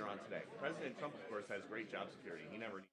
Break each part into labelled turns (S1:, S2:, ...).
S1: are on today. President Trump, of course, has great job security. He never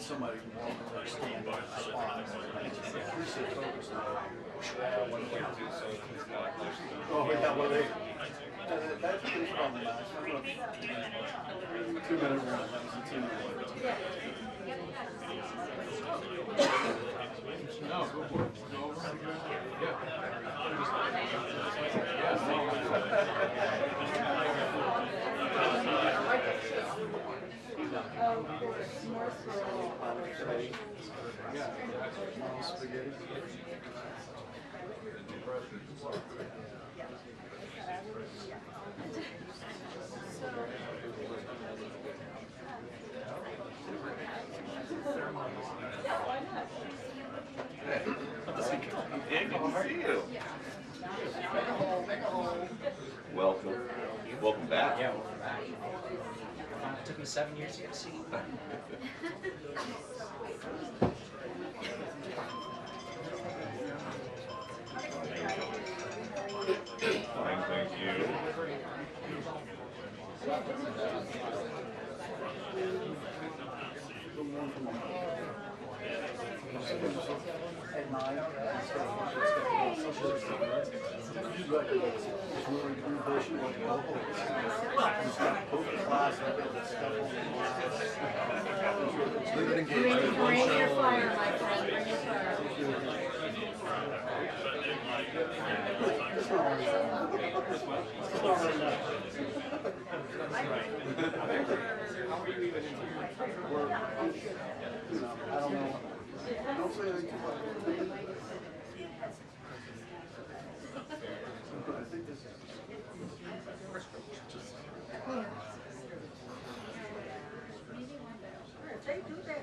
S2: somebody can walk over and stand up and spot. You're so focused on it. Oh, yeah, well, that's pretty probably nice. 2 minute run, that was a 2 minute.
S3: No, go for it. Go over. Yeah.
S2: Spaghetti.
S1: Yeah, good to see you. Welcome. Welcome back.
S4: Yeah, welcome back. It took me 7 years to get a seat.
S1: Fine, thank you.
S2: At night, it's really bushy with local. He's got poker class and stuff. Leavitt engagement.
S5: Bring your fire, my friend. Bring your fire.
S2: I don't know. Don't say anything too much. I think this is.
S5: They do that.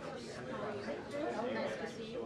S5: Nice to see you.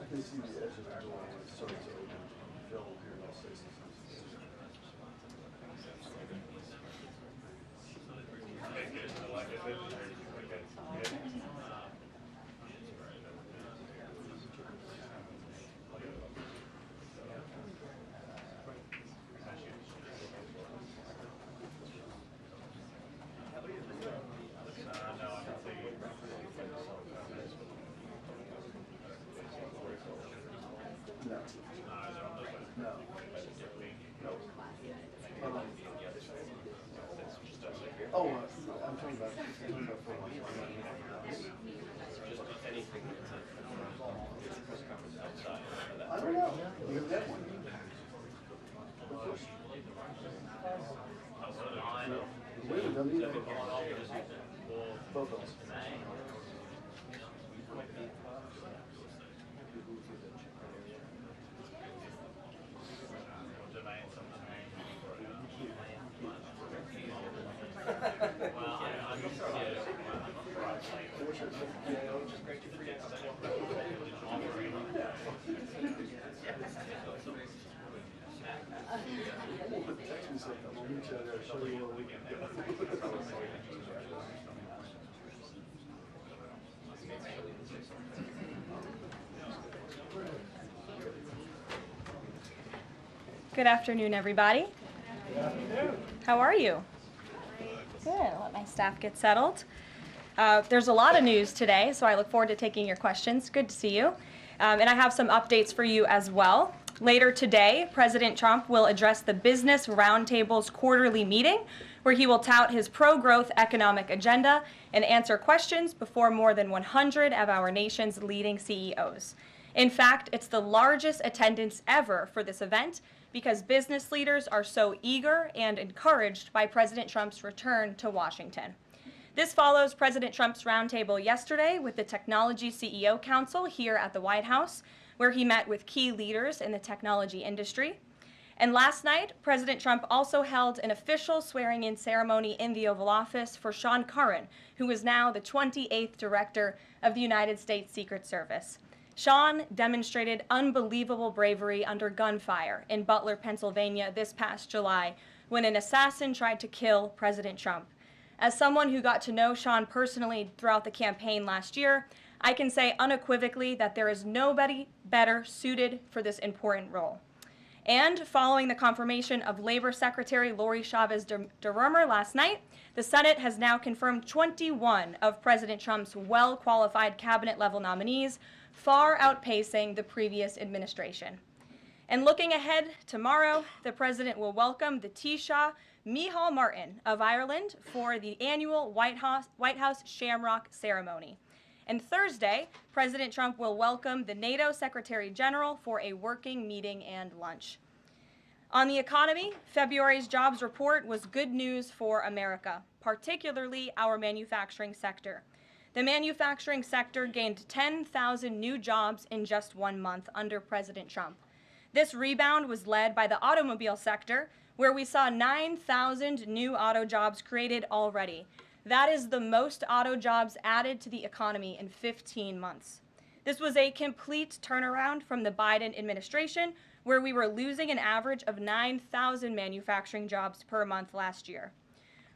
S2: I can see the edge of the door when it starts to open. Phil will hear those sixes. No. No. Oh, I'm talking about I don't know. You have that one. Leavitt doesn't either. Both of us.
S6: Good afternoon, everybody. Good afternoon. How are you? Good. I'll let my staff get settled. There's a lot of news today, so I look forward to taking your questions. Good to see you. And I have some updates for you as well. Later today, President Trump will address the Business Roundtable's quarterly meeting, where he will tout his pro-growth economic agenda and answer questions before more than 100 of our nation's leading CEOs. In fact, it's the largest attendance ever for this event because business leaders are so eager and encouraged by President Trump's return to Washington. This follows President Trump's roundtable yesterday with the Technology CEO Council here at the White House, where he met with key leaders in the technology industry. And last night, President Trump also held an official swearing-in ceremony in the Oval Office for Sean Curran, who is now the 28th Director of the United States Secret Service. Sean demonstrated unbelievable bravery under gunfire in Butler, Pennsylvania this past July when an assassin tried to kill President Trump. As someone who got to know Sean personally throughout the campaign last year, I can say unequivocally that there is nobody better suited for this important role. And following the confirmation of Labor Secretary Lori Chavez DeRomer last night, the Senate has now confirmed 21 of President Trump's well-qualified cabinet-level nominees, far outpacing the previous administration. And looking ahead, tomorrow, the president will welcome the Taoiseach Micheál Martin of Ireland for the annual White House Shamrock ceremony. And Thursday, President Trump will welcome the NATO Secretary General for a working meeting and lunch. On the economy, February's jobs report was good news for America, particularly our manufacturing sector. The manufacturing sector gained 10,000 new jobs in just 1 month under President Trump. This rebound was led by the automobile sector, where we saw 9,000 new auto jobs created already. That is the most auto jobs added to the economy in 15 months. This was a complete turnaround from the Biden administration, where we were losing an average of 9,000 manufacturing jobs per month last year.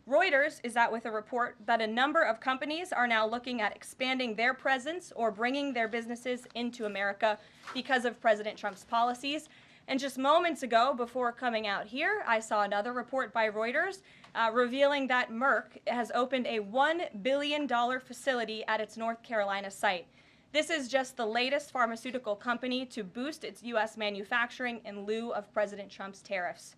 S6: Reuters is out with a report that a number of companies are now looking at expanding their presence or bringing their businesses into America because of President Trump's policies. And just moments ago, before coming out here, I saw another report by Reuters revealing that Merck has opened a $1 billion facility at its North Carolina site. This is just the latest pharmaceutical company to boost its U.S. manufacturing in lieu of President Trump's tariffs.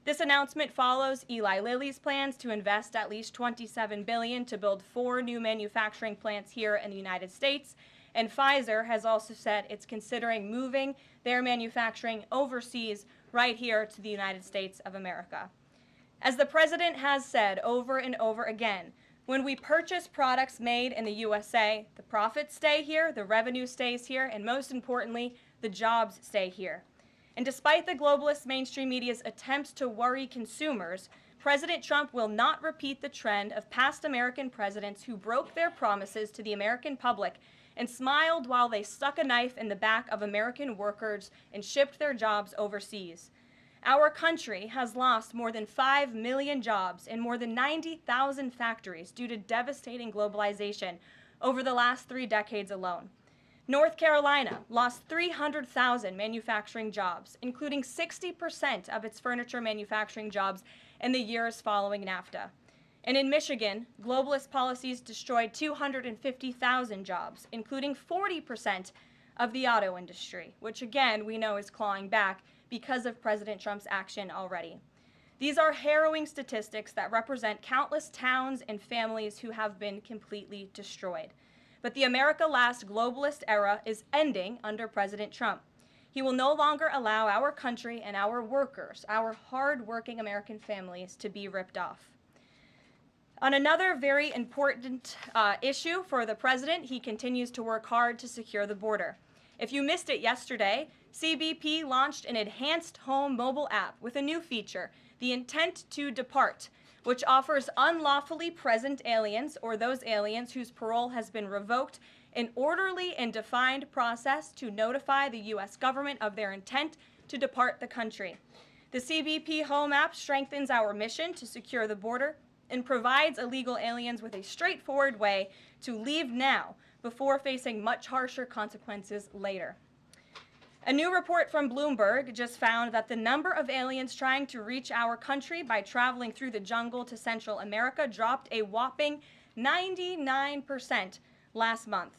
S6: This announcement follows Eli Lilly's plans to invest at least $27 billion to build 4 new manufacturing plants here in the United States, and Pfizer has also said it's considering moving their manufacturing overseas right here to the United States of America. As the president has said over and over again, when we purchase products made in the USA, the profits stay here, the revenue stays here, and most importantly, the jobs stay here. And despite the globalist mainstream media's attempts to worry consumers, President Trump will not repeat the trend of past American presidents who broke their promises to the American public and smiled while they stuck a knife in the back of American workers and shipped their jobs overseas. Our country has lost more than 5 million jobs in more than 90,000 factories due to devastating globalization over the last 3 decades alone. North Carolina lost 300,000 manufacturing jobs, including 60% of its furniture manufacturing jobs in the years following NAFTA. And in Michigan, globalist policies destroyed 250,000 jobs, including 40% of the auto industry, which again we know is clawing back because of President Trump's action already. These are harrowing statistics that represent countless towns and families who have been completely destroyed. But the America Last globalist era is ending under President Trump. He will no longer allow our country and our workers, our hard-working American families, to be ripped off. On another very important issue for the president, he continues to work hard to secure the border. If you missed it yesterday, CBP launched an enhanced home mobile app with a new feature, the Intent to Depart, which offers unlawfully present aliens or those aliens whose parole has been revoked an orderly and defined process to notify the U.S. government of their intent to depart the country. The CBP Home app strengthens our mission to secure the border and provides illegal aliens with a straightforward way to leave now before facing much harsher consequences later. A new report from Bloomberg just found that the number of aliens trying to reach our country by traveling through the jungle to Central America dropped a whopping 99% last month.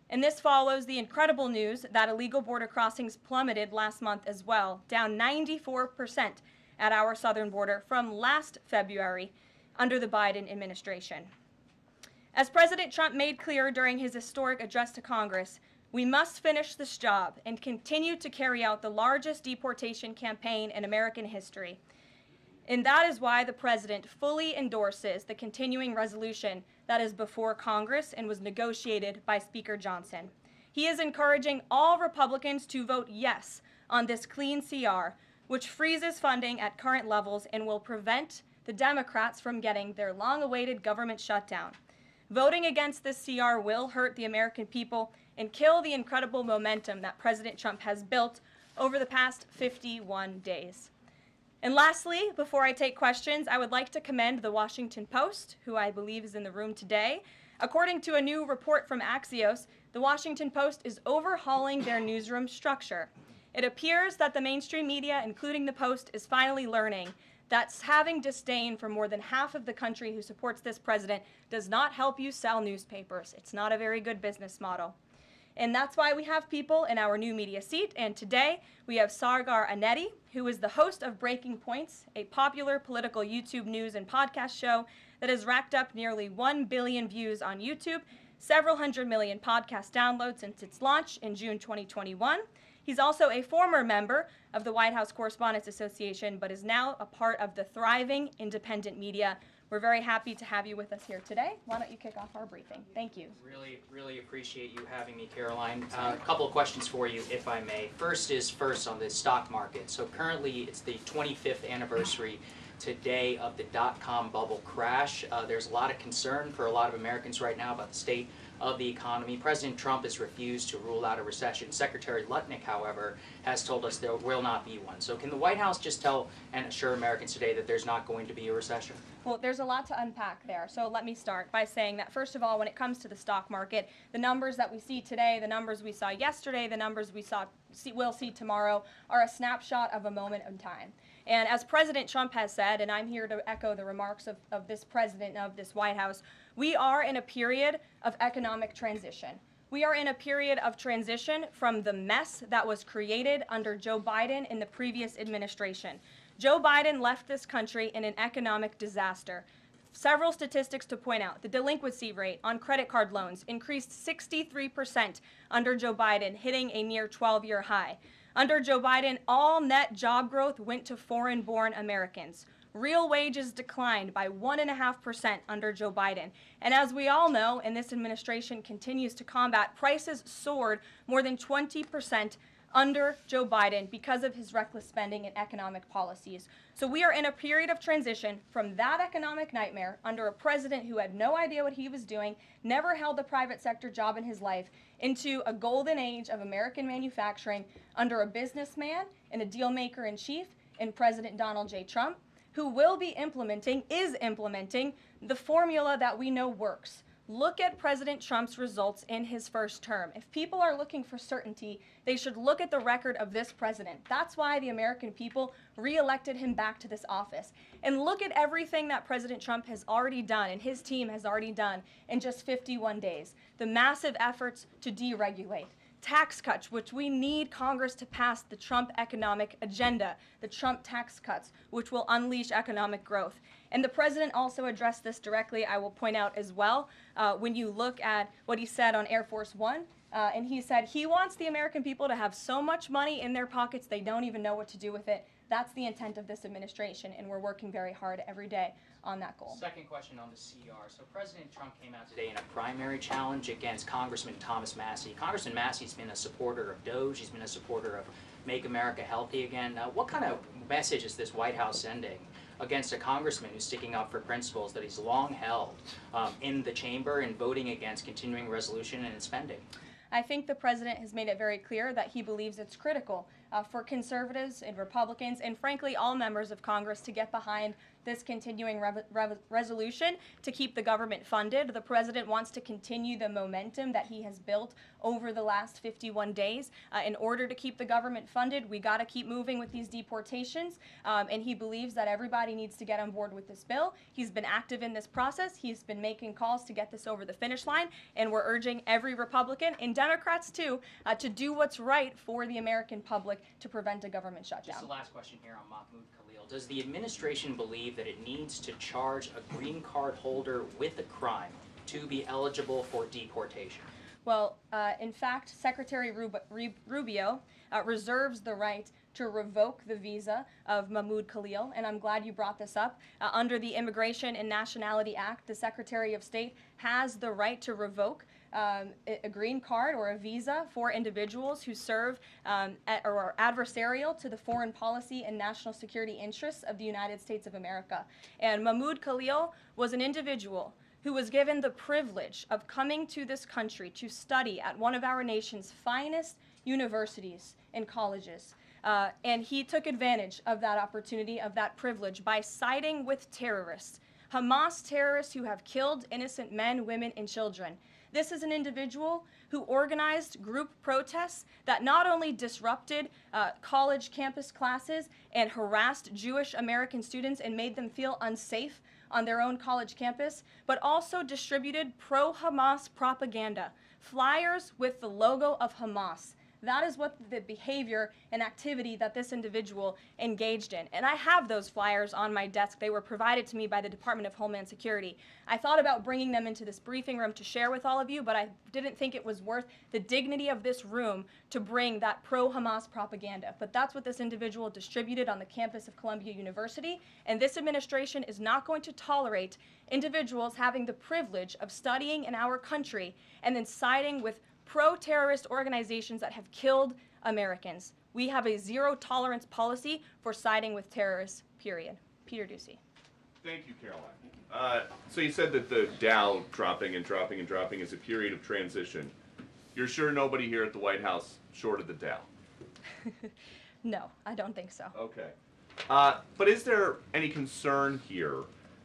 S6: And this follows the incredible news that illegal border crossings plummeted last month as well, down 94% at our southern border from last February under the Biden administration. As President Trump made clear during his historic address to Congress, we must finish this job and continue to carry out the largest deportation campaign in American history. And that is why the president fully endorses the continuing resolution that is before Congress and was negotiated by Speaker Johnson. He is encouraging all Republicans to vote yes on this clean CR, which freezes funding at current levels and will prevent the Democrats from getting their long-awaited government shutdown. Voting against this CR will hurt the American people and kill the incredible momentum that President Trump has built over the past 51 days. And lastly, before I take questions, I would like to commend the Washington Post, who I believe is in the room today. According to a new report from Axios, the Washington Post is overhauling their newsroom structure. It appears that the mainstream media, including the Post, is finally learning that having disdain for more than half of the country who supports this president does not help you sell newspapers. It's not a very good business model. And that's why we have people in our new media seat. And today we have Sargar Anetti, who is the host of Breaking Points, a popular political YouTube news and podcast show that has racked up nearly 1 billion views on YouTube, several hundred million podcast downloads since its launch in June 2021. He's also a former member of the White House Correspondents Association, but is now a part of the thriving independent media. We're very happy to have you with us here today. Why don't you kick off our briefing? Thank you.
S4: Really appreciate you having me, Karoline. A couple of questions for you, if I may. First on the stock market. So currently it's the 25th anniversary today of the dot-com bubble crash. There's a lot of concern for a lot of Americans right now about the state of the economy. President Trump has refused to rule out a recession. Secretary Lutnick, however, has told us there will not be one. So can the White House just tell and assure Americans today that there's not going to be a recession?
S6: Well, there's a lot to unpack there. So let me start by saying that, first of all, when it comes to the stock market, the numbers that we see today, the numbers we saw yesterday, the numbers we'll see tomorrow are a snapshot of a moment in time. And as President Trump has said, and I'm here to echo the remarks of this president of this White House, we are in a period of economic transition. We are in a period of transition from the mess that was created under Joe Biden in the previous administration. Joe Biden left this country in an economic disaster. Several statistics to point out. The delinquency rate on credit card loans increased 63% under Joe Biden, hitting a near 12-year high. Under Joe Biden, all net job growth went to foreign-born Americans. Real wages declined by 1.5% under Joe Biden. And as we all know, and this administration continues to combat, prices soared more than 20% under Joe Biden because of his reckless spending and economic policies. So we are in a period of transition from that economic nightmare under a president who had no idea what he was doing, never held a private sector job in his life, into a golden age of American manufacturing under a businessman and a deal maker in chief in President Donald J. Trump, who is implementing the formula that we know works. Look at President Trump's results in his first term. If people are looking for certainty, they should look at the record of this president. That's why the American people re-elected him back to this office. And look at everything that President Trump has already done and his team has already done in just 51 days. The massive efforts to deregulate, tax cuts, which we need Congress to pass the Trump economic agenda, the Trump tax cuts, which will unleash economic growth. And the president also addressed this directly, I will point out as well, when you look at what he said on Air Force One. And he said he wants the American people to have so much money in their pockets they don't even know what to do with it. That's the intent of this administration, and we're working very hard every day on that goal.
S4: Second question on the CR. So President Trump came out today in a primary challenge against Congressman Thomas Massie. Congressman Massie's been a supporter of DOGE. He's been a supporter of Make America Healthy Again. What kind of message is this White House sending against a congressman who's sticking up for principles that he's long held in the chamber and voting against continuing resolution and spending?
S6: I think the president has made it very clear that he believes it's critical for conservatives and Republicans and frankly all members of Congress to get behind this continuing resolution to keep the government funded. The president wants to continue the momentum that he has built over the last 51 days. In order to keep the government funded, we got to keep moving with these deportations, and he believes that everybody needs to get on board with this bill. He's been active in this process. He's been making calls to get this over the finish line, and we're urging every Republican, and Democrats too, to do what's right for the American public to prevent a government shutdown.
S4: Just the last question here on Mahmoud Khalil. Does the administration believe that it needs to charge a green card holder with a crime to be eligible for deportation?
S6: Well, in fact, Secretary Rubio reserves the right to revoke the visa of Mahmoud Khalil, and I'm glad you brought this up. Under the Immigration and Nationality Act, the Secretary of State has the right to revoke a green card or a visa for individuals who serve or are adversarial to the foreign policy and national security interests of the United States of America. And Mahmoud Khalil was an individual who was given the privilege of coming to this country to study at one of our nation's finest universities and colleges. And he took advantage of that opportunity, of that privilege, by siding with terrorists, Hamas terrorists who have killed innocent men, women, and children. This is an individual who organized group protests that not only disrupted college campus classes and harassed Jewish American students and made them feel unsafe on their own college campus, but also distributed pro-Hamas propaganda, flyers with the logo of Hamas. That is what the behavior and activity that this individual engaged in. And I have those flyers on my desk. They were provided to me by the Department of Homeland Security. I thought about bringing them into this briefing room to share with all of you, but I didn't think it was worth the dignity of this room to bring that pro-Hamas propaganda. But that's what this individual distributed on the campus of Columbia University. And this administration is not going to tolerate individuals having the privilege of studying in our country and then siding with pro-terrorist organizations that have killed Americans. We have a zero tolerance policy for siding with terrorists, period. Peter Ducey.
S1: Thank you, Caroline. So you said that the Dow dropping and dropping and dropping is a period of transition. You're sure nobody here at the White House shorted the Dow?
S6: No, I don't think so.
S1: Okay. But is there any concern here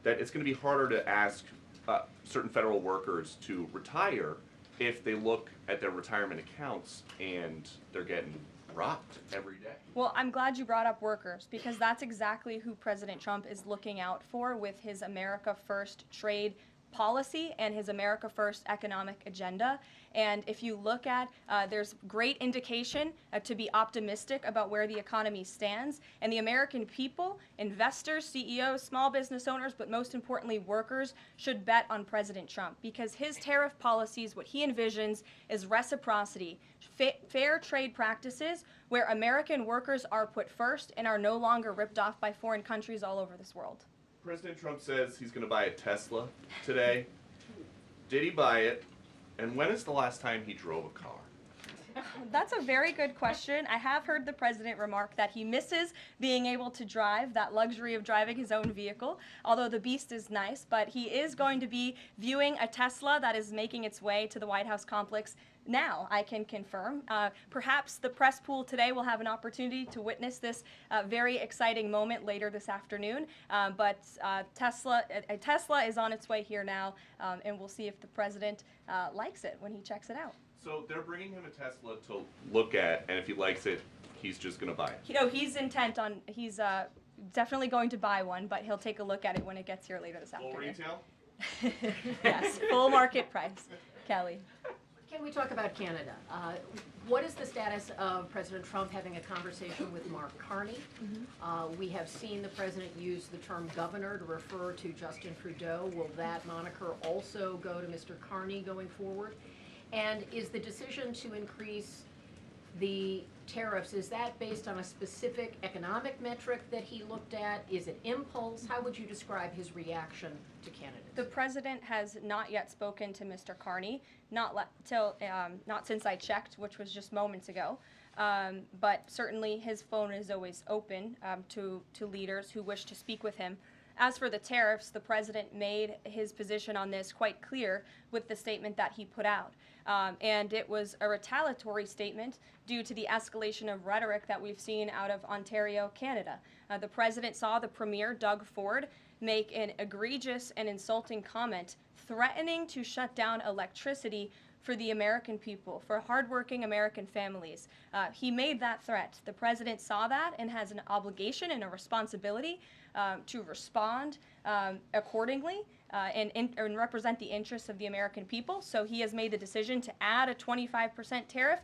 S1: that it's going to be harder to ask certain federal workers to retire if they look at their retirement accounts and they're getting robbed every day?
S6: Well, I'm glad you brought up workers, because that's exactly who President Trump is looking out for with his America First trade policy and his America First economic agenda. And if you look at, there's great indication to be optimistic about where the economy stands. And the American people, investors, CEOs, small business owners, but most importantly workers, should bet on President Trump, because his tariff policies, what he envisions is reciprocity, fair trade practices where American workers are put first and are no longer ripped off by foreign countries all over this world.
S1: President Trump says he's going to buy a Tesla today. Did he buy it? And when is the last time he drove a car?
S6: That's a very good question. I have heard the president remark that he misses being able to drive, that luxury of driving his own vehicle, although the Beast is nice, but he is going to be viewing a Tesla that is making its way to the White House complex now, I can confirm. Perhaps the press pool today will have an opportunity to witness this very exciting moment later this afternoon, but Tesla is on its way here now, and we'll see if the president likes it when he checks it out.
S1: So they're bringing him a Tesla to look at, and if he likes it, he's just going to buy it.
S6: You know, he's intent on, he's definitely going to buy one, but he'll take a look at it when it gets here later this afternoon.
S1: Full retail?
S6: Yes, full market price. Kelly.
S7: Can we talk about Canada? What is the status of President Trump having a conversation with Mark Carney? We have seen the president use the term governor to refer to Justin Trudeau. Will that moniker also go to Mr. Carney going forward? And is the decision to increase the tariffs, is that based on a specific economic metric that he looked at? Is it impulse? How would you describe his reaction to candidates?
S6: The president has not yet spoken to Mr. Carney, not since I checked, which was just moments ago. But certainly his phone is always open to leaders who wish to speak with him. As for the tariffs, the president made his position on this quite clear with the statement that he put out. And it was a retaliatory statement due to the escalation of rhetoric that we've seen out of Ontario, Canada. The president saw the premier, Doug Ford, make an egregious and insulting comment threatening to shut down electricity for the American people, for hardworking American families. He made that threat. The president saw that and has an obligation and a responsibility to respond accordingly and represent the interests of the American people. So he has made the decision to add a 25% tariff.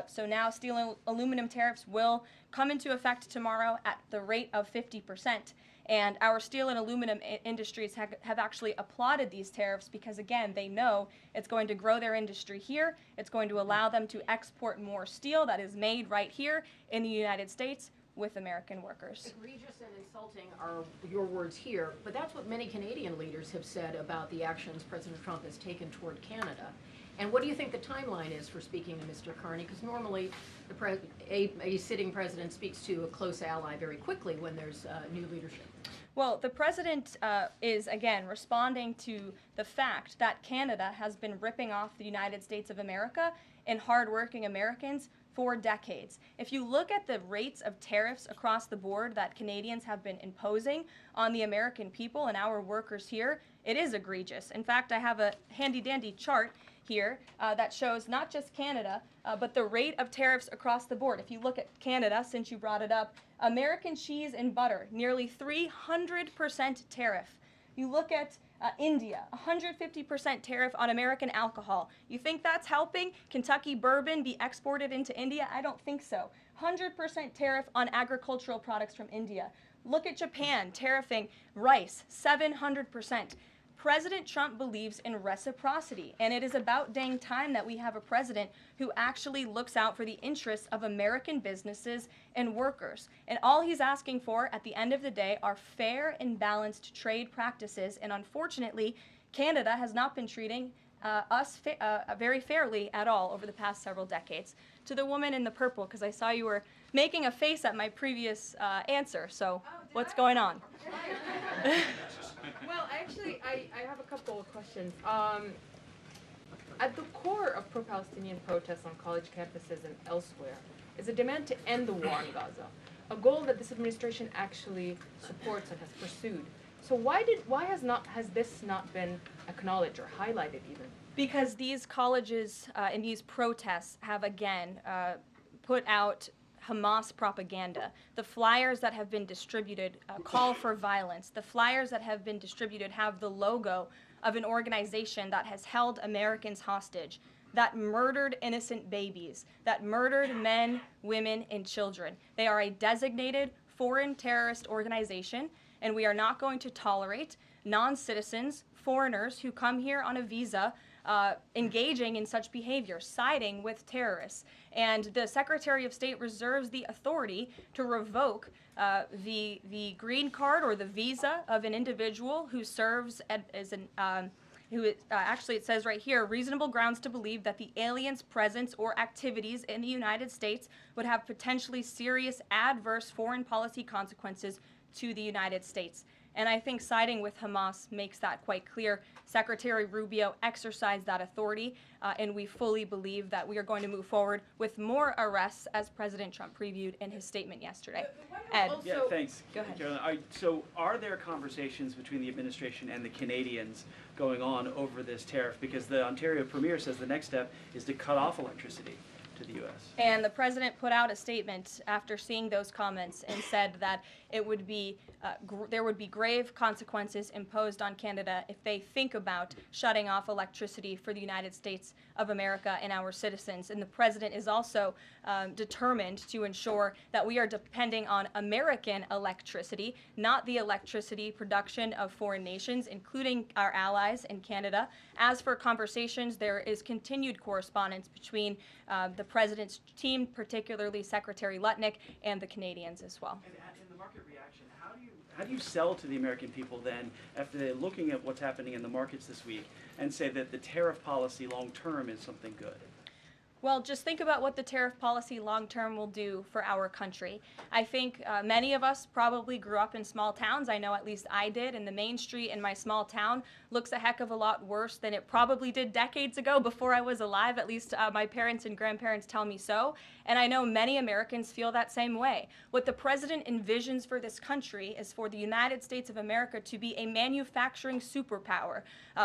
S6: So now steel and aluminum tariffs will come into effect tomorrow at the rate of 50%. And our steel and aluminum industries have actually applauded these tariffs because, again, they know it's going to grow their industry here. It's going to allow them to export more steel that is made right here in the United States with American workers.
S7: Egregious and insulting are your words here, but that's what many Canadian leaders have said about the actions President Trump has taken toward Canada. And what do you think the timeline is for speaking to Mr. Carney? Because normally a sitting president speaks to a close ally very quickly when there's new leadership.
S6: Well, the president is, again, responding to the fact that Canada has been ripping off the United States of America and hardworking Americans for decades. If you look at the rates of tariffs across the board that Canadians have been imposing on the American people and our workers here, it is egregious. In fact, I have a handy-dandy chart here that shows not just Canada, but the rate of tariffs across the board. If you look at Canada, since you brought it up, American cheese and butter, nearly 300% tariff. You look at India, 150% tariff on American alcohol. You think that's helping Kentucky bourbon be exported into India? I don't think so. 100% tariff on agricultural products from India. Look at Japan, tariffing rice, 700%. President Trump believes in reciprocity, and it is about dang time that we have a president who actually looks out for the interests of American businesses and workers. And all he's asking for at the end of the day are fair and balanced trade practices, and unfortunately, Canada has not been treating us very fairly at all over the past several decades. To the woman in the purple, because I saw you were making a face at my previous answer, so what's going on?
S8: Well, actually, I have a couple of questions. At the core of pro-Palestinian protests on college campuses and elsewhere is a demand to end the war in Gaza, a goal that this administration actually supports and has pursued. So why has this not been acknowledged or highlighted even?
S6: Because these colleges and these protests have again put out Hamas propaganda. The flyers that have been distributed call for violence. The flyers that have been distributed have the logo of an organization that has held Americans hostage, that murdered innocent babies, that murdered men, women, and children. They are a designated foreign terrorist organization, and we are not going to tolerate non-citizens, foreigners who come here on a visa engaging in such behavior, siding with terrorists. And the Secretary of State reserves the authority to revoke the green card or the visa of an individual who serves as an actually it says right here, reasonable grounds to believe that the alien's presence or activities in the United States would have potentially serious adverse foreign policy consequences to the United States. And I think siding with Hamas makes that quite clear. Secretary Rubio exercised that authority, and we fully believe that we are going to move forward with more arrests, as President Trump previewed in his statement yesterday. Ed.
S2: Yeah, thanks.
S6: Go ahead.
S2: Caroline. So are there conversations between the administration and the Canadians going on over this tariff? Because the Ontario Premier says the next step is to cut off electricity to the U.S.
S6: And the president put out a statement after seeing those comments and said that it would be there would be grave consequences imposed on Canada if they think about shutting off electricity for the United States of America and our citizens. And the president is also determined to ensure that we are depending on American electricity, not the electricity production of foreign nations, including our allies in Canada. As for conversations, there is continued correspondence between the president's team, particularly Secretary Lutnick, and the Canadians as well.
S2: And in the market reaction, how do you sell to the American people then, after they're looking at what's happening in the markets this week, and say that the tariff policy long term is something good?
S6: Well, just think about what the tariff policy long-term will do for our country. I think many of us probably grew up in small towns. I know at least I did, and the main street in my small town looks a heck of a lot worse than it probably did decades ago before I was alive. At least my parents and grandparents tell me so. And I know many Americans feel that same way. What the president envisions for this country is for the United States of America to be a manufacturing superpower,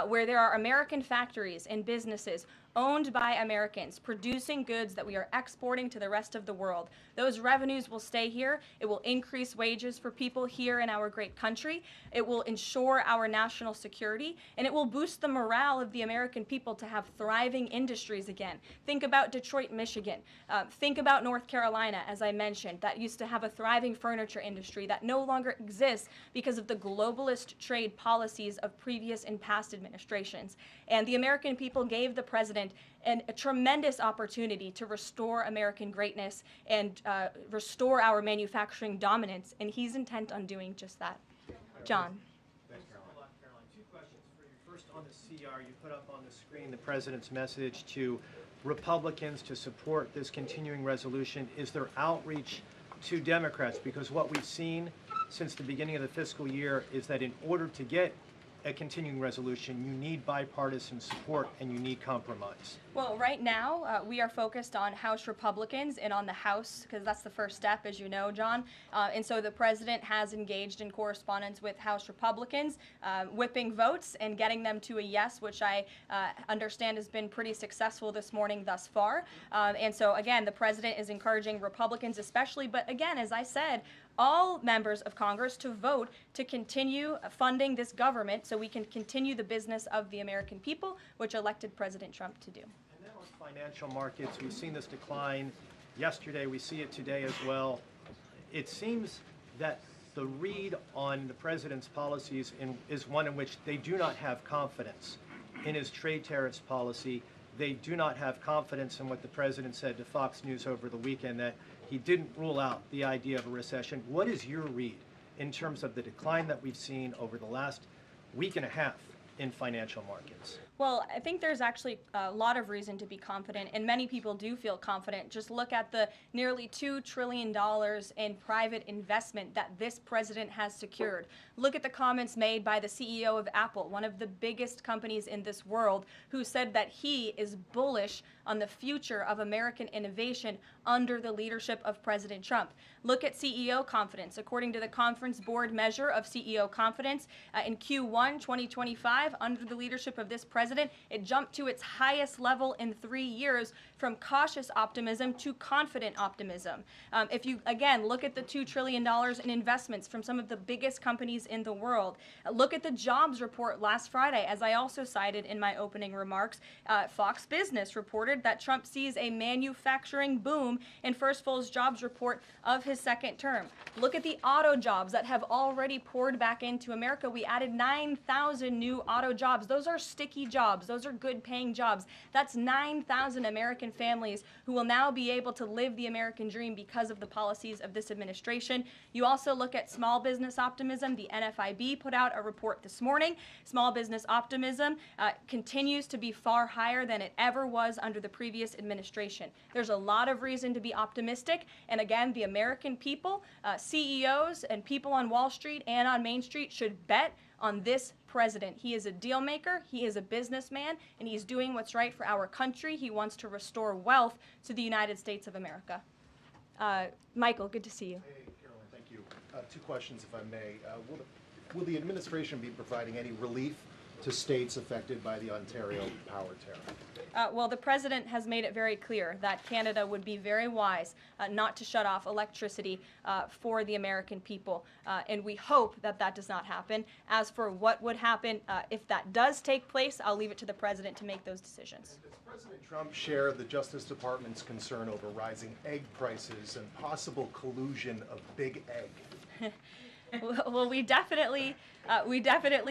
S6: where there are American factories and businesses owned by Americans, producing goods that we are exporting to the rest of the world. Those revenues will stay here. It will increase wages for people here in our great country. It will ensure our national security, and it will boost the morale of the American people to have thriving industries again. Think about Detroit, Michigan. Think about North Carolina, as I mentioned, that used to have a thriving furniture industry that no longer exists because of the globalist trade policies of previous and past administrations. And the American people gave the president a tremendous opportunity to restore American greatness and restore our manufacturing dominance, and he's intent on doing just that. John.
S9: Thanks, Caroline. Two questions for you. First, on the CR, you put up on the screen the president's message to Republicans to support this continuing resolution. Is there outreach to Democrats? Because what we've seen since the beginning of the fiscal year is that in order to get a continuing resolution, you need bipartisan support and you need compromise.
S6: Well, right now, we are focused on House Republicans and on the House, because that's the first step, as you know, John. And so the president has engaged in correspondence with House Republicans, whipping votes and getting them to a yes, which I understand has been pretty successful this morning thus far. And so, again, the president is encouraging Republicans especially, but again, as I said, all members of Congress to vote to continue funding this government so we can continue the business of the American people, which elected President Trump to do.
S9: And then on financial markets, we've seen this decline yesterday. We see it today as well. It seems that the read on the president's policies is one in which they do not have confidence in his trade tariffs policy. They do not have confidence in what the president said to Fox News over the weekend, that he didn't rule out the idea of a recession. What is your read in terms of the decline that we've seen over the last week and a half in financial markets?
S6: Well, I think there's actually a lot of reason to be confident, and many people do feel confident. Just look at the nearly $2 trillion in private investment that this president has secured. Look at the comments made by the CEO of Apple, one of the biggest companies in this world, who said that he is bullish on the future of American innovation under the leadership of President Trump. Look at CEO confidence. According to the Conference Board measure of CEO confidence, in Q1 2025, under the leadership of this president, it jumped to its highest level in 3 years, from cautious optimism to confident optimism. If you, again, look at the $2 trillion in investments from some of the biggest companies in the world. Look at the jobs report last Friday, as I also cited in my opening remarks. Fox Business reported that Trump sees a manufacturing boom in first full jobs report of his second term. Look at the auto jobs that have already poured back into America. We added 9,000 new auto jobs. Those are sticky jobs. Those are good paying jobs. That's 9,000 American families who will now be able to live the American dream because of the policies of this administration. You also look at small business optimism. The NFIB put out a report this morning. Small business optimism continues to be far higher than it ever was under the previous administration. There's a lot of reason to be optimistic. And again, the American people, CEOs and people on Wall Street and on Main Street should bet on this president. He is a deal maker, he is a businessman, and he's doing what's right for our country. He wants to restore wealth to the United States of America. Michael, good to see you.
S10: Hey, Caroline, thank you. 2 questions, if I may. Will the administration be providing any relief to states affected by the Ontario power tariff?
S6: Well, the president has made it very clear that Canada would be very wise not to shut off electricity for the American people, and we hope that that does not happen. As for what would happen if that does take place, I'll leave it to the president to make those decisions.
S10: And does President Trump share the Justice Department's concern over rising egg prices and possible collusion of big egg?
S6: Well, we definitely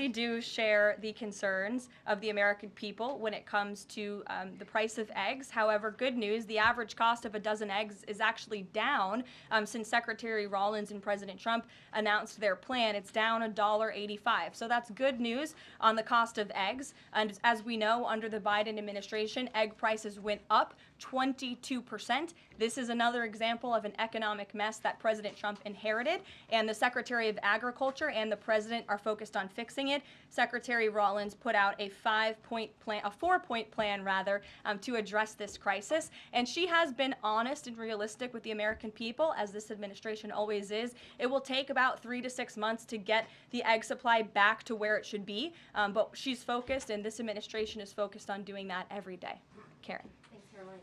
S6: do share the concerns of the American people when it comes to the price of eggs. However, good news, the average cost of a dozen eggs is actually down since Secretary Rollins and President Trump announced their plan. It's down $1.85. So that's good news on the cost of eggs. And as we know, under the Biden administration, egg prices went up 22%. This is another example of an economic mess that President Trump inherited, and the Secretary of Agriculture and the President are focused on fixing it. Secretary Rollins put out a 4-point plan rather, to address this crisis, and she has been honest and realistic with the American people, as this administration always is. It will take about 3 to 6 months to get the egg supply back to where it should be, but she's focused, and this administration is focused on doing that every day. Karen.
S11: Thanks, Caroline.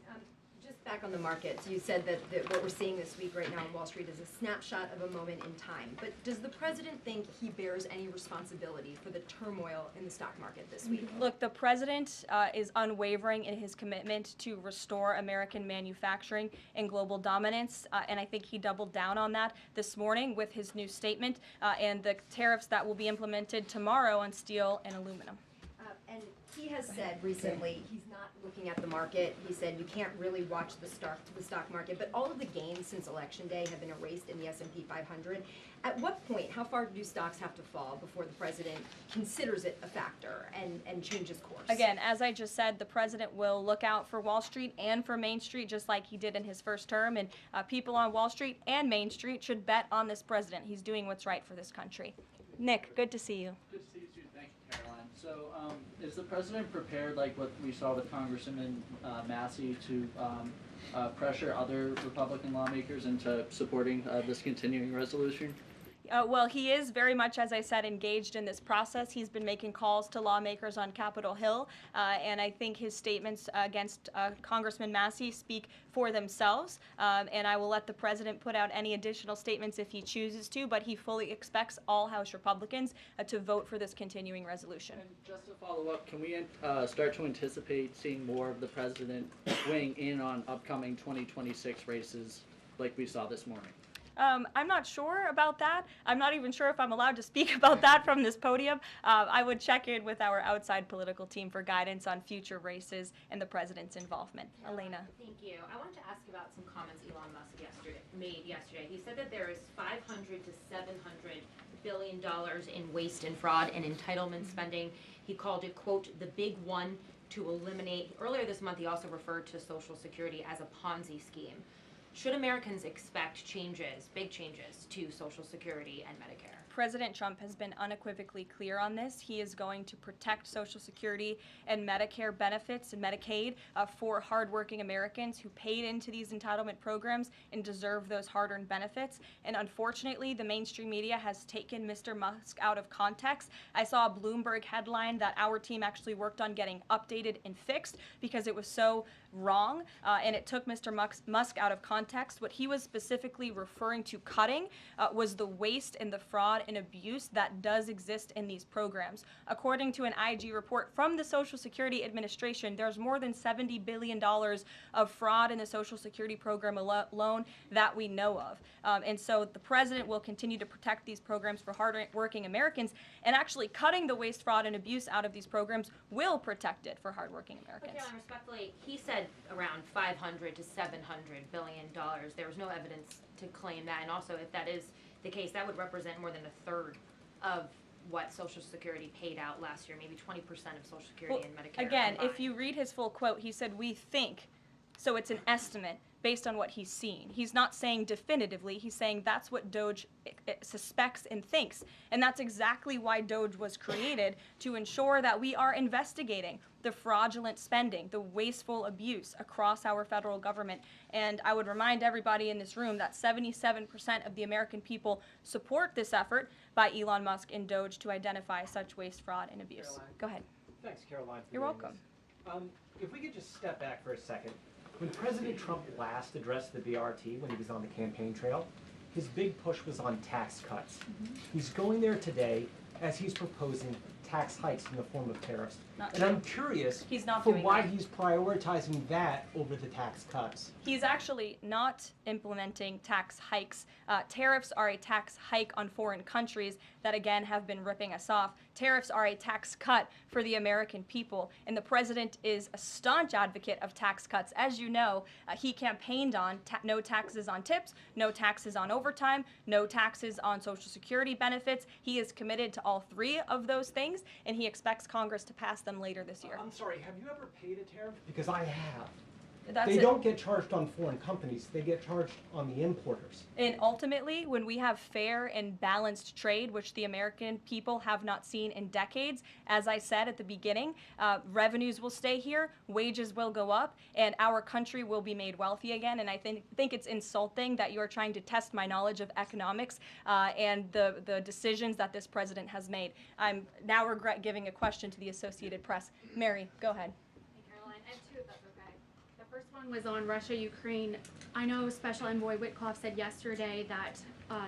S11: Just back on the markets, you said that what we're seeing this week right now on Wall Street is a snapshot of a moment in time. But does the president think he bears any responsibility for the turmoil in the stock market this week?
S6: Look, the president is unwavering in his commitment to restore American manufacturing and global dominance, and I think he doubled down on that this morning with his new statement and the tariffs that will be implemented tomorrow on steel and aluminum.
S11: And he has said recently he's not looking at the market. He said you can't really watch the stock market, but all of the gains since election day have been erased in the S&P 500. At what point, how far do stocks have to fall before the president considers it a factor and changes course?
S6: Again, as I just said, the president will look out for Wall Street and for Main Street, just like he did in his first term. And people on Wall Street and Main Street should bet on this president. He's doing what's right for this country. Nick, good to see you.
S12: Good to see you too. Thank you, Caroline. So, is the president prepared, like what we saw with Congressman Massey, to pressure other Republican lawmakers into supporting this continuing resolution?
S6: Well, he is very much, as I said, engaged in this process. He's been making calls to lawmakers on Capitol Hill, and I think his statements against Congressman Massey speak for themselves, and I will let the president put out any additional statements if he chooses to, but he fully expects all House Republicans to vote for this continuing resolution.
S12: And just to follow up, can we start to anticipate seeing more of the president weighing in on upcoming 2026 races like we saw this morning?
S6: I'm not sure about that. I'm not even sure if I'm allowed to speak about that from this podium. I would check in with our outside political team for guidance on future races and the president's involvement. Elena.
S13: Thank you. I wanted to ask about some comments Elon Musk made yesterday. He said that there is $500 to $700 billion in waste and fraud and entitlement spending. He called it, quote, the big one to eliminate. Earlier this month, he also referred to Social Security as a Ponzi scheme. Should Americans expect changes, big changes, to Social Security and Medicare?
S6: President Trump has been unequivocally clear on this. He is going to protect Social Security and Medicare benefits and Medicaid for hardworking Americans who paid into these entitlement programs and deserve those hard-earned benefits. And unfortunately, the mainstream media has taken Mr. Musk out of context. I saw a Bloomberg headline that our team actually worked on getting updated and fixed because it was so wrong, and it took Mr. Musk out of context. What he was specifically referring to cutting was the waste and the fraud and abuse that does exist in these programs. According to an IG report from the Social Security Administration, there's more than $70 billion of fraud in the Social Security program alone that we know of. And so the president will continue to protect these programs for hard-working Americans, and actually cutting the waste, fraud, and abuse out of these programs will protect it for hardworking Americans.
S13: But Caroline, respectfully, he said around $500 to $700 billion. There was no evidence to claim that, and also if that is the case, that would represent more than a third of what Social Security paid out last year, maybe 20% of Social Security and Medicare.
S6: Again,
S13: combined.
S6: if you read his full quote, he said, we think, so it's an estimate based on what he's seen. He's not saying definitively, he's saying that's what DOJ suspects and thinks. And that's exactly why DOJ was created, to ensure that we are investigating the fraudulent spending, the wasteful abuse across our federal government. And I would remind everybody in this room that 77% of the American people support this effort by Elon Musk and DOJ to identify such waste, fraud, and abuse.
S14: Caroline.
S6: Go ahead.
S14: Thanks, Caroline.
S6: You're welcome.
S14: If we could just step back for a second. When President Trump last addressed the BRT when he was on the campaign trail, his big push was on tax cuts. He's going there today as he's proposing tax hikes in the form of tariffs. I'm curious why he's prioritizing that over the tax cuts.
S6: He's actually not implementing tax hikes. Tariffs are a tax hike on foreign countries that, again, have been ripping us off. Tariffs are a tax cut for the American people, and the president is a staunch advocate of tax cuts. As you know, he campaigned on no taxes on tips, no taxes on overtime, no taxes on Social Security benefits. He is committed to all three of those things, and he expects Congress to pass them later this year.
S14: I'm sorry, have you ever paid a tariff? Because I have.
S6: That's
S14: they don't get charged on foreign companies, they get charged on the importers.
S6: And ultimately, when we have fair and balanced trade, which the American people have not seen in decades, as I said at the beginning, revenues will stay here, wages will go up, and our country will be made wealthy again. And I think it's insulting that you are trying to test my knowledge of economics and the decisions that this president has made. I'm now regret giving a question to the Associated Press. Mary, go ahead.
S15: Hey, Caroline, I have two if that's okay. The first one was on Russia, Ukraine. I know Special Envoy Witkoff said yesterday that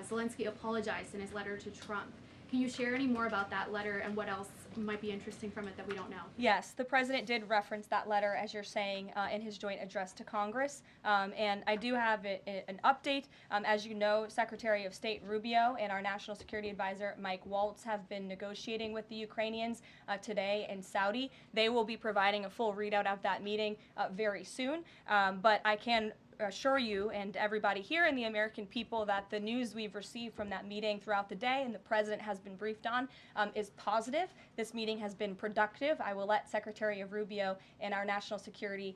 S15: Zelensky apologized in his letter to Trump. Can you share any more about that letter and what else might be interesting from it that we don't know?
S6: Yes, the president did reference that letter, as you're saying, in his joint address to Congress. And I do have an update. As you know, Secretary of State Rubio and our National Security Advisor Mike Waltz have been negotiating with the Ukrainians today in Saudi. They will be providing a full readout of that meeting very soon. But I can assure you and everybody here and the American people that the news we've received from that meeting throughout the day and the president has been briefed on is positive. This meeting has been productive. I will let Secretary of State Rubio and our National Security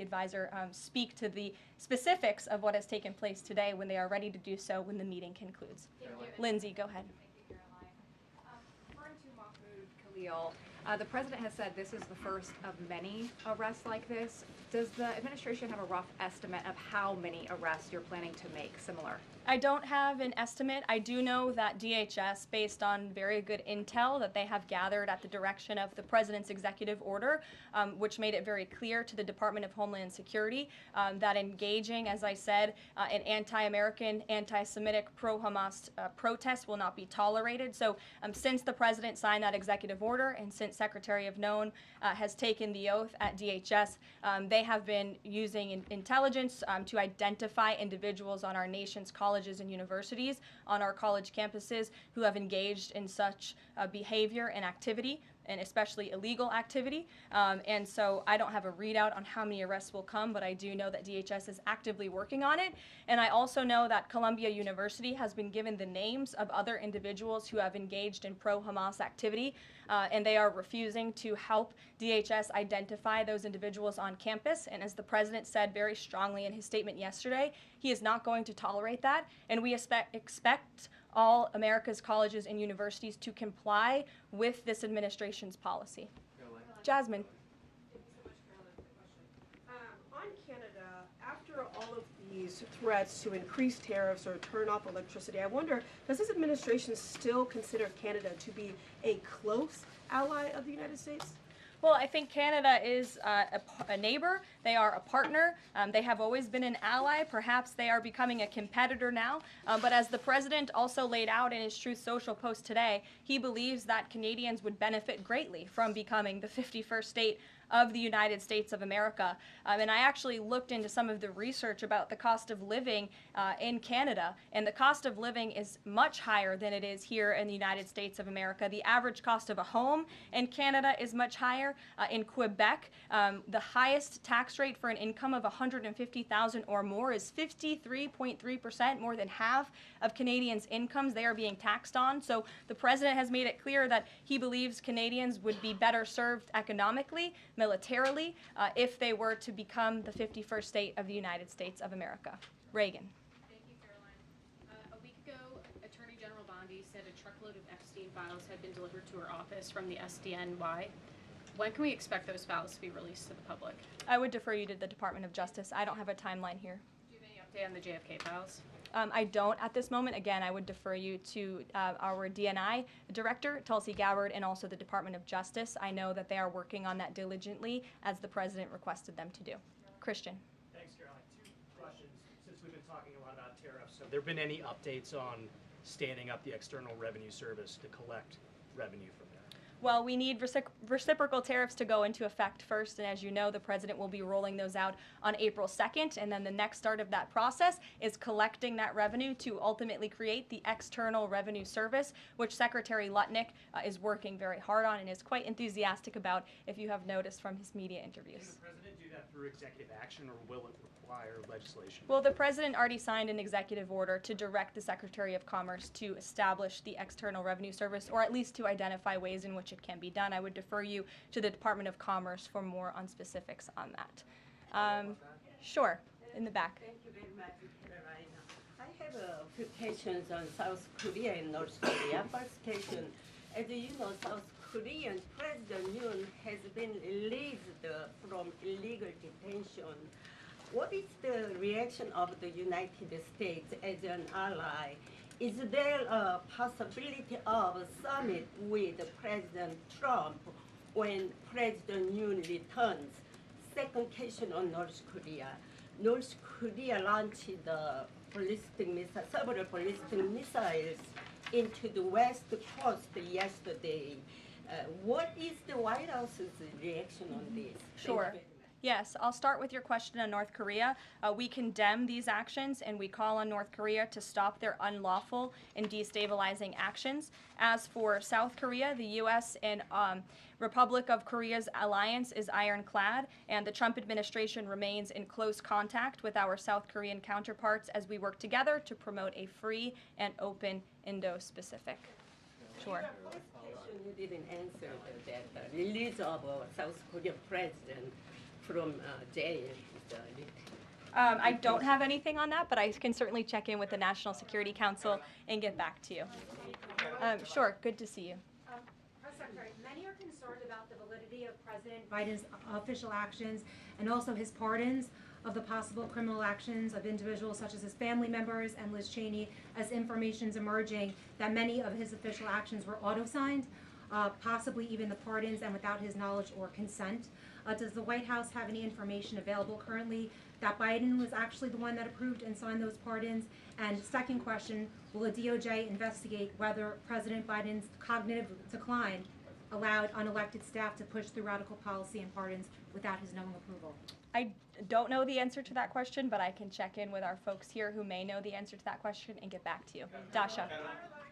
S6: Advisor speak to the specifics of what has taken place today when they are ready to do so when the meeting concludes. Lindsay, go ahead.
S16: Referring to Mahmoud Khalil, the president has said this is the first of many arrests like this. Does the administration have a rough estimate of how many arrests you're planning to make similar?
S6: I don't have an estimate. I do know that DHS, based on very good intel that they have gathered at the direction of the president's executive order, which made it very clear to the Department of Homeland Security that engaging, as I said, in anti-American, anti-Semitic, pro-Hamas protests will not be tolerated. So since the president signed that executive order and since Secretary of Known has taken the oath at DHS, they have been using intelligence to identify individuals on our nation's colleges and universities, on our college campuses, who have engaged in such behavior and activity, and especially illegal activity. And so I don't have a readout on how many arrests will come, but I do know that DHS is actively working on it. And I also know that Columbia University has been given the names of other individuals who have engaged in pro-Hamas activity, and they are refusing to help DHS identify those individuals on campus. And as the president said very strongly in his statement yesterday, he is not going to tolerate that, and we expect all America's colleges and universities to comply with this administration's policy. Jasmine.
S17: On Canada, after all of these threats to increase tariffs or turn off electricity, I wonder, does this administration still consider Canada to be a close ally of the United States?
S6: Well, I think Canada is a neighbor. They are a partner. They have always been an ally. Perhaps they are becoming a competitor now. But as the president also laid out in his Truth Social post today, he believes that Canadians would benefit greatly from becoming the 51st state of the United States of America. And I actually looked into some of the research about the cost of living in Canada, and the cost of living is much higher than it is here in the United States of America. The average cost of a home in Canada is much higher. In Quebec, the highest tax rate for an income of $150,000 or more is 53.3%, more than half of Canadians' incomes they are being taxed on. So the president has made it clear that he believes Canadians would be better served economically, militarily, if they were to become the 51st state of the United States of America. Reagan.
S18: Thank you, Karoline. A week ago, Attorney General Bondi said a truckload of Epstein files had been delivered to her office from the SDNY. When can we expect those files to be released to the public?
S6: I would defer you to the Department of Justice. I don't have a timeline here.
S18: Do you have any update on the JFK files?
S6: I don't at this moment. Again, I would defer you to our DNI director, Tulsi Gabbard, and also the Department of Justice. I know that they are working on that diligently, as the president requested them to do. Christian.
S14: Thanks, Caroline. Two questions. Since we've been talking a lot about tariffs, have there been any updates on standing up the External Revenue Service to collect revenue from there?
S6: Well, we need reciprocal tariffs to go into effect first, and as you know, the president will be rolling those out on April 2nd, and then the next start of that process is collecting that revenue to ultimately create the External Revenue Service, which Secretary Lutnick is working very hard on and is quite enthusiastic about, if you have noticed from his media interviews.
S14: Can the president do that through executive action, or will it require legislation?
S6: Well, the president already signed an executive order to direct the Secretary of Commerce to establish the External Revenue Service, or at least to identify ways in which it can be done. I would defer you to the Department of Commerce for more on specifics on that. Sure, in the back.
S19: Thank you very much, Caroline. I have a few questions on South Korea and North Korea. First question, as you know, South Korean President Yoon has been released from illegal detention. What is the reaction of the United States as an ally? Is there a possibility of a summit with President Trump when President Yoon returns? Second question on North Korea. North Korea launched the several ballistic missiles into the West Coast yesterday. What is the White House's reaction on this?
S6: Sure. Yes, I'll start with your question on North Korea. We condemn these actions and we call on North Korea to stop their unlawful and destabilizing actions. As for South Korea, the U.S. and Republic of Korea's alliance is ironclad, and the Trump administration remains in close contact with our South Korean counterparts as we work together to promote a free and open Indo-Pacific. Sure.
S19: You didn't answer that release of South Korean president from jail.
S6: I don't have anything on that, but I can certainly check in with the National Security Council and get back to you. Sure, good to see you.
S20: Press Secretary, many are concerned about the validity of President Biden's official actions and also his pardons of the possible criminal actions of individuals such as his family members and Liz Cheney, as information's emerging that many of his official actions were auto-signed, possibly even the pardons, and without his knowledge or consent. Does the White House have any information available currently that Biden was actually the one that approved and signed those pardons? And second question, will the DOJ investigate whether President Biden's cognitive decline allowed unelected staff to push through radical policy and pardons without his knowing approval?
S6: I don't know the answer to that question, but I can check in with our folks here who may know the answer to that question and get back to you. Dasha.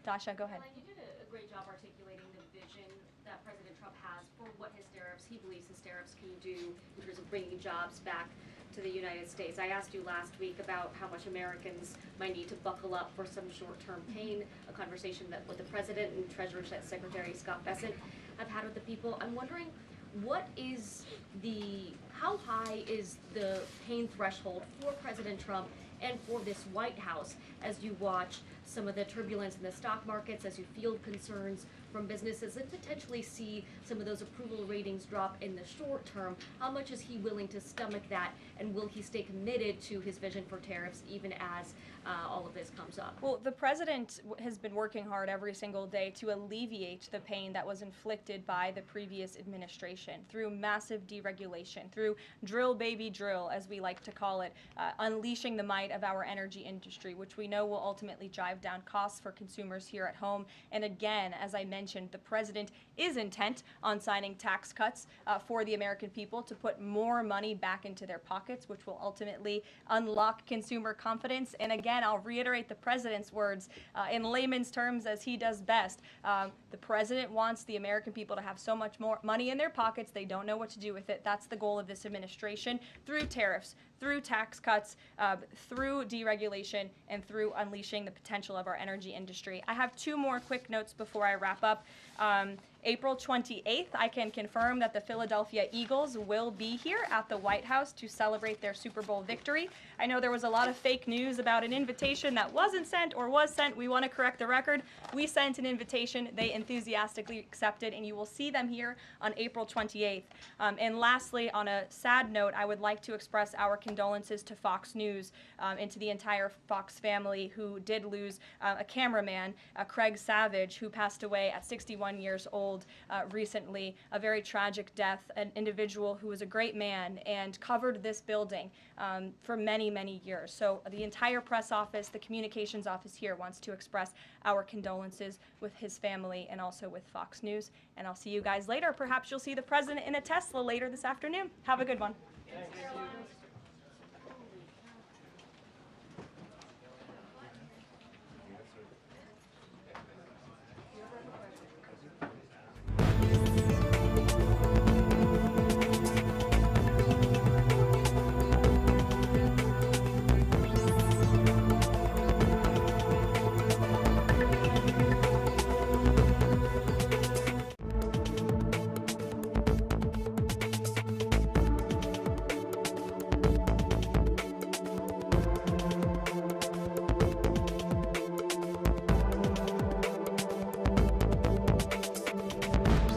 S6: Dasha, go ahead.
S18: Karoline, you did a great job articulating the vision that President Trump has for what his tariffs, he believes his tariffs can do in terms of bringing jobs back to the United States. I asked you last week about how much Americans might need to buckle up for some short-term pain, a conversation that both the President and Treasury Secretary Scott Bessent have had with the people. I'm wondering, how high is the pain threshold for President Trump and for this White House as you watch some of the turbulence in the stock markets, as you field concerns from businesses and potentially see some of those approval ratings drop in the short term? How much is he willing to stomach that, and will he stay committed to his vision for tariffs even as all of this comes up?
S6: Well, the president has been working hard every single day to alleviate the pain that was inflicted by the previous administration through massive deregulation, through drill baby drill, as we like to call it, unleashing the might of our energy industry, which we know will ultimately drive down costs for consumers here at home. And again, as I mentioned, the president is intent on signing tax cuts for the American people to put more money back into their pockets, which will ultimately unlock consumer confidence. And again, I'll reiterate the president's words in layman's terms as he does best. The president wants the American people to have so much more money in their pockets, they don't know what to do with it. That's the goal of this administration, through tariffs, through tax cuts, through deregulation, and through unleashing the potential of our energy industry. I have two more quick notes before I wrap up. April 28th, I can confirm that the Philadelphia Eagles will be here at the White House to celebrate their Super Bowl victory. I know there was a lot of fake news about an invitation that wasn't sent or was sent. We want to correct the record. We sent an invitation. They enthusiastically accepted, and you will see them here on April 28th. And lastly, on a sad note, I would like to express our condolences to Fox News and to the entire Fox family who did lose a cameraman, Craig Savage, who passed away at 61 years old recently. A very tragic death, an individual who was a great man and covered this building for many, many years. So the entire press office, the communications office here wants to express our condolences with his family and also with Fox News. And I'll see you guys later. Perhaps you'll see the president in a Tesla later this afternoon. Have a good one.
S2: Thanks.